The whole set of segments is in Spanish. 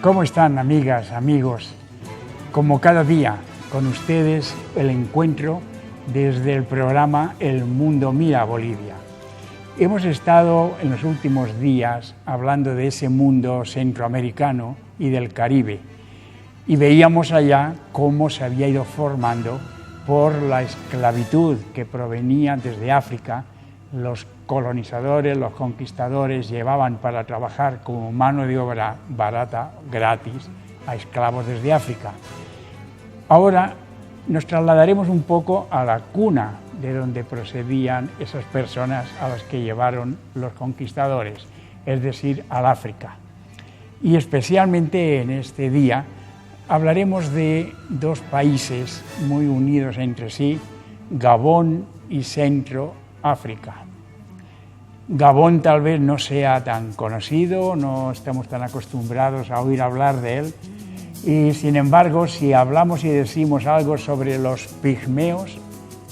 ¿Cómo están, amigas, amigos? Como cada día, con ustedes el encuentro desde el programa El Mundo Mira Bolivia. Hemos estado en los últimos días hablando de ese mundo centroamericano y del Caribe, y veíamos allá cómo se había ido formando por la esclavitud que provenía desde África. Los colonizadores, los conquistadores llevaban para trabajar como mano de obra barata, gratis, a esclavos desde África. Ahora nos trasladaremos un poco a la cuna de donde procedían esas personas a las que llevaron los conquistadores, es decir, al África. Y especialmente en este día hablaremos de dos países muy unidos entre sí, Gabón y Centroáfrica. Gabón tal vez no sea tan conocido, no estamos tan acostumbrados a oír hablar de él, y sin embargo, si hablamos y decimos algo sobre los pigmeos,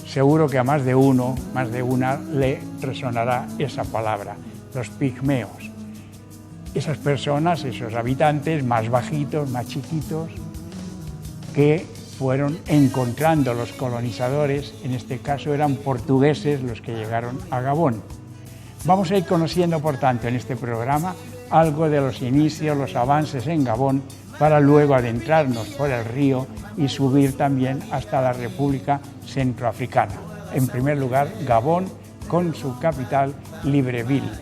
seguro que a más de uno, más de una, le resonará esa palabra, los pigmeos. Esas personas, esos habitantes más bajitos, más chiquitos, que fueron encontrando los colonizadores, en este caso eran portugueses los que llegaron a Gabón. Vamos a ir conociendo, por tanto, en este programa algo de los inicios, los avances en Gabón, para luego adentrarnos por el río y subir también hasta la República Centroafricana. En primer lugar, Gabón, con su capital, Libreville.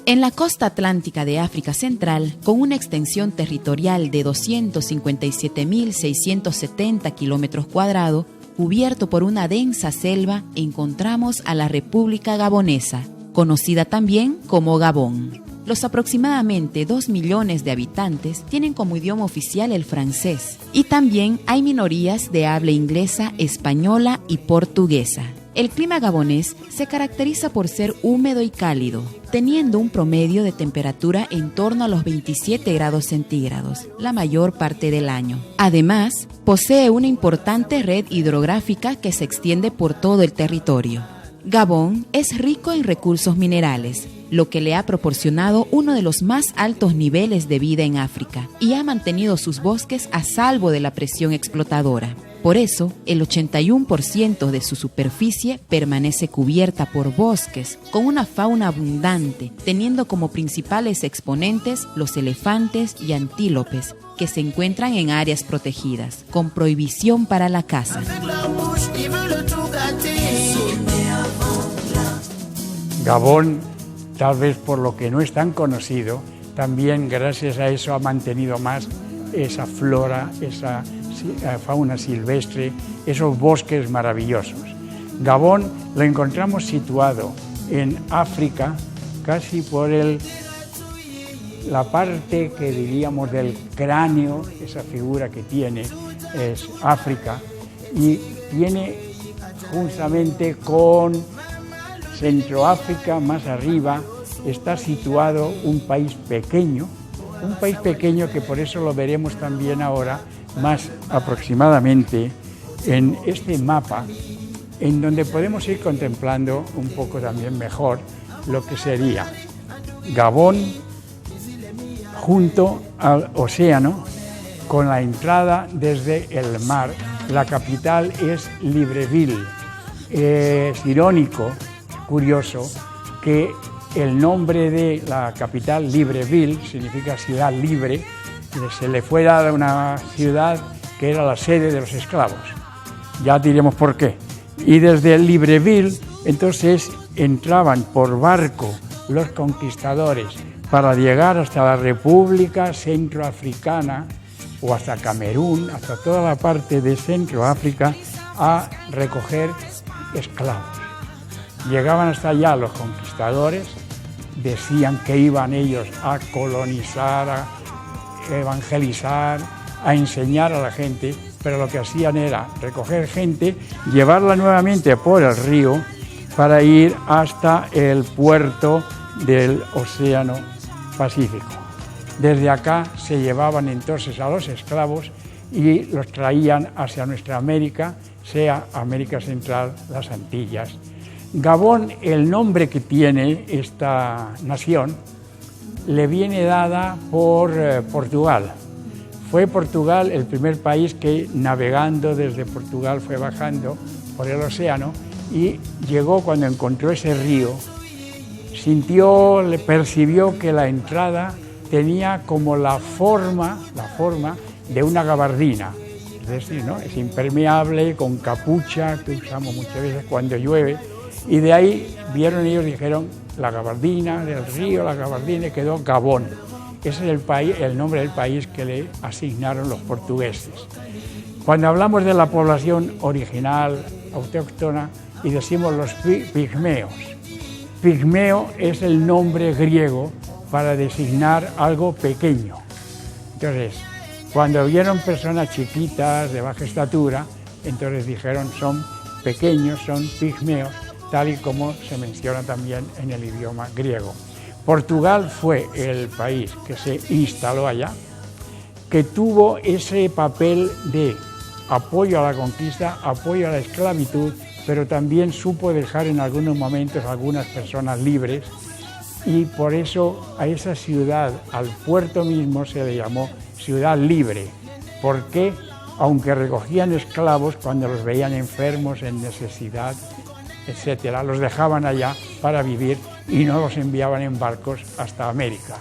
En la costa atlántica de África Central, con una extensión territorial de 257.670 kilómetros cuadrados, cubierto por una densa selva, encontramos a la República Gabonesa, conocida también como Gabón. Los aproximadamente 2 millones de habitantes tienen como idioma oficial el francés, y también hay minorías de habla inglesa, española y portuguesa. El clima gabonés se caracteriza por ser húmedo y cálido, teniendo un promedio de temperatura en torno a los 27 grados centígrados, la mayor parte del año. Además, posee una importante red hidrográfica que se extiende por todo el territorio. Gabón es rico en recursos minerales, lo que le ha proporcionado uno de los más altos niveles de vida en África y ha mantenido sus bosques a salvo de la presión explotadora. Por eso, el 81% de su superficie permanece cubierta por bosques, con una fauna abundante, teniendo como principales exponentes los elefantes y antílopes, que se encuentran en áreas protegidas, con prohibición para la caza. Gabón, tal vez por lo que no es tan conocido, también gracias a eso ha mantenido más esa flora, esa fauna silvestre, esos bosques maravillosos. Gabón lo encontramos situado en África, casi por la parte que diríamos del cráneo, esa figura que tiene es África, y tiene justamente con Centroáfrica más arriba está situado un país pequeño que por eso lo veremos también ahora más aproximadamente en este mapa, en donde podemos ir contemplando un poco también mejor lo que sería Gabón junto al océano, con la entrada desde el mar. La capital es Libreville. Es irónico, curioso, que el nombre de la capital, Libreville, significa ciudad libre, se le fue dada una ciudad que era la sede de los esclavos. Ya diremos por qué. Y desde Libreville, entonces, entraban por barco los conquistadores para llegar hasta la República Centroafricana o hasta Camerún, hasta toda la parte de Centroáfrica, a recoger esclavos. Llegaban hasta allá los conquistadores, decían que iban ellos a colonizar, a evangelizar, a enseñar a la gente, pero lo que hacían era recoger gente, llevarla nuevamente por el río para ir hasta el puerto del Océano Pacífico. Desde acá se llevaban entonces a los esclavos y los traían hacia nuestra América, sea América Central, las Antillas. Gabón, el nombre que tiene esta nación, le viene dada por Portugal. Fue Portugal el primer país que, navegando desde Portugal, fue bajando por el océano y llegó cuando encontró ese río, percibió que la entrada tenía como la forma de una gabardina, es decir, ¿no? Es impermeable, con capucha, que usamos muchas veces cuando llueve, y de ahí vieron ellos, dijeron, la gabardina del río, la gabardina, y quedó Gabón. Ese es el nombre del país que le asignaron los portugueses. Cuando hablamos de la población original, autóctona, y decimos los pigmeos, pigmeo es el nombre griego para designar algo pequeño. Entonces, cuando vieron personas chiquitas, de baja estatura, entonces dijeron son pequeños, son pigmeos, tal y como se menciona también en el idioma griego. Portugal fue el país que se instaló allá, que tuvo ese papel de apoyo a la conquista, apoyo a la esclavitud, pero también supo dejar en algunos momentos a algunas personas libres, y por eso a esa ciudad, al puerto mismo, se le llamó Ciudad Libre, porque aunque recogían esclavos, cuando los veían enfermos, en necesidad, etcétera, los dejaban allá para vivir y no los enviaban en barcos hasta América.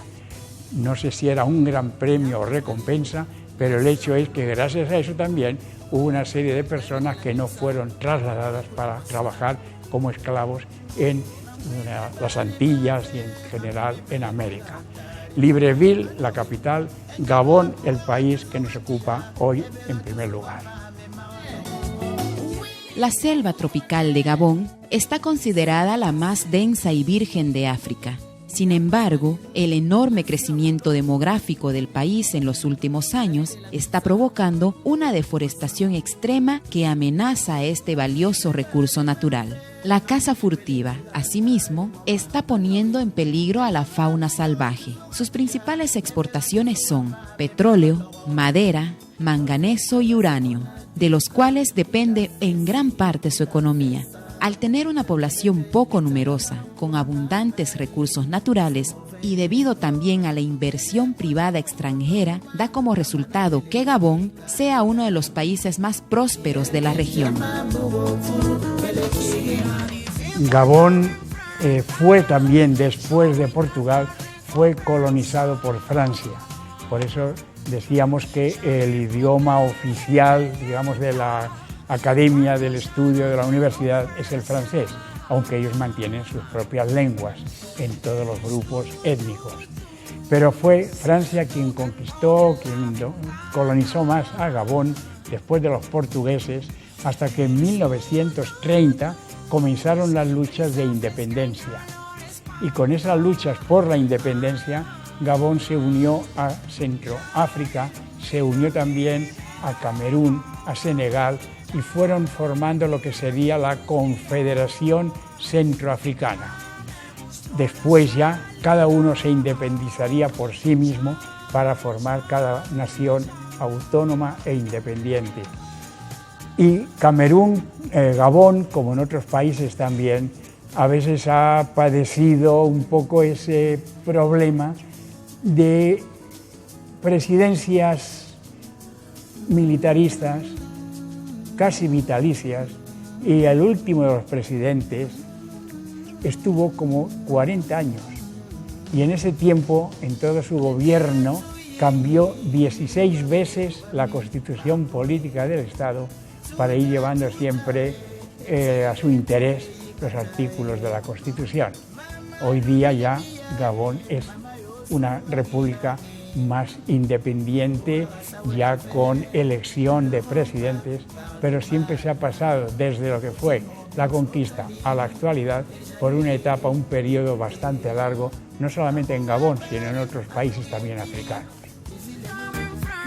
No sé si era un gran premio o recompensa, pero el hecho es que gracias a eso también hubo una serie de personas que no fueron trasladadas para trabajar como esclavos en las Antillas y en general en América. Libreville, la capital, Gabón, el país que nos ocupa hoy en primer lugar. La selva tropical de Gabón está considerada la más densa y virgen de África. Sin embargo, el enorme crecimiento demográfico del país en los últimos años está provocando una deforestación extrema que amenaza a este valioso recurso natural. La caza furtiva, asimismo, está poniendo en peligro a la fauna salvaje. Sus principales exportaciones son petróleo, madera, manganeso y uranio, de los cuales depende en gran parte su economía. Al tener una población poco numerosa, con abundantes recursos naturales y debido también a la inversión privada extranjera, da como resultado que Gabón sea uno de los países más prósperos de la región. Gabón fue también, después de Portugal, fue colonizado por Francia. Por eso decíamos que el idioma oficial, digamos, de la academia, del estudio, de la universidad, es el francés, aunque ellos mantienen sus propias lenguas en todos los grupos étnicos. Pero fue Francia quien conquistó, quien colonizó más a Gabón después de los portugueses, hasta que en 1930 comenzaron las luchas de independencia. Y con esas luchas por la independencia, Gabón se unió a Centroáfrica, se unió también a Camerún, a Senegal, y fueron formando lo que sería la Confederación Centroafricana. Después ya cada uno se independizaría por sí mismo para formar cada nación autónoma e independiente. Y Camerún, Gabón, como en otros países también, a veces ha padecido un poco ese problema de presidencias militaristas, casi vitalicias, y el último de los presidentes estuvo como 40 años. Y en ese tiempo, en todo su gobierno, cambió 16 veces la constitución política del Estado para ir llevando siempre a su interés los artículos de la Constitución. Hoy día ya Gabón es una república más independiente, ya con elección de presidentes, pero siempre se ha pasado desde lo que fue la conquista a la actualidad por una etapa, un periodo bastante largo, no solamente en Gabón, sino en otros países también africanos.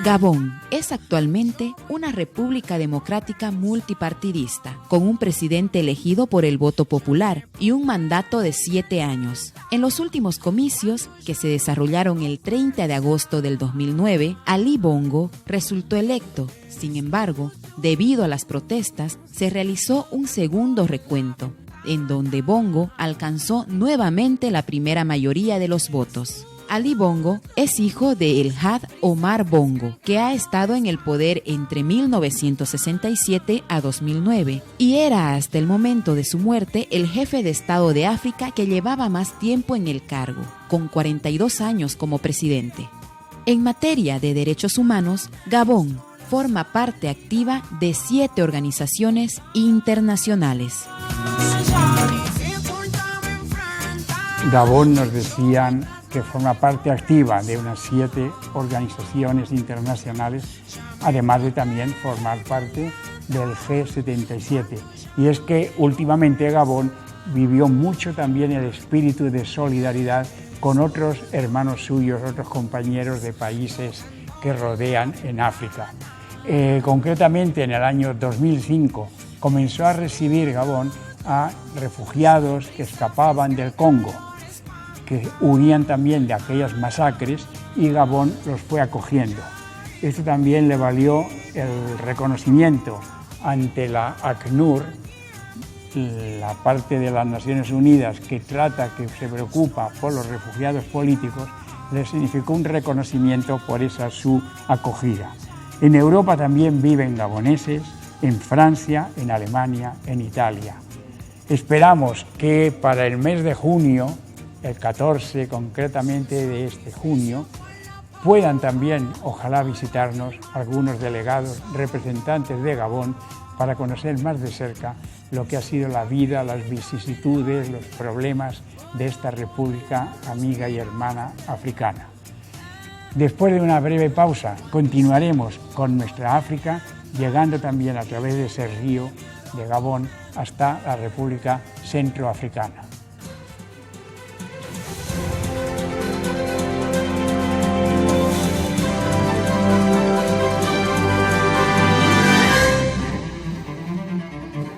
Gabón es actualmente una república democrática multipartidista, con un presidente elegido por el voto popular y un mandato de 7 años. En los últimos comicios, que se desarrollaron el 30 de agosto del 2009, Ali Bongo resultó electo. Sin embargo, debido a las protestas, se realizó un segundo recuento, en donde Bongo alcanzó nuevamente la primera mayoría de los votos. Ali Bongo es hijo de El Hadj Omar Bongo, que ha estado en el poder entre 1967 a 2009 y era hasta el momento de su muerte el jefe de Estado de África que llevaba más tiempo en el cargo, con 42 años como presidente. En materia de derechos humanos, Gabón forma parte activa de 7 organizaciones internacionales. Gabón, nos decían, que forma parte activa de unas 7 organizaciones internacionales, además de también formar parte del G77. Y es que últimamente Gabón vivió mucho también el espíritu de solidaridad con otros hermanos suyos, otros compañeros de países que rodean en África. Concretamente en el año 2005 comenzó a recibir Gabón a refugiados que escapaban del Congo, que huían también de aquellas masacres, y Gabón los fue acogiendo. Esto también le valió el reconocimiento ante la ACNUR, la parte de las Naciones Unidas que se preocupa por los refugiados políticos, le significó un reconocimiento por esa su acogida. En Europa también viven gaboneses, en Francia, en Alemania, en Italia. Esperamos que para el mes de junio, el 14 concretamente de este junio, puedan también, ojalá, visitarnos algunos delegados, representantes de Gabón, para conocer más de cerca lo que ha sido la vida, las vicisitudes, los problemas de esta república amiga y hermana africana. Después de una breve pausa, continuaremos con nuestra África, llegando también a través de ese río de Gabón hasta la República Centroafricana.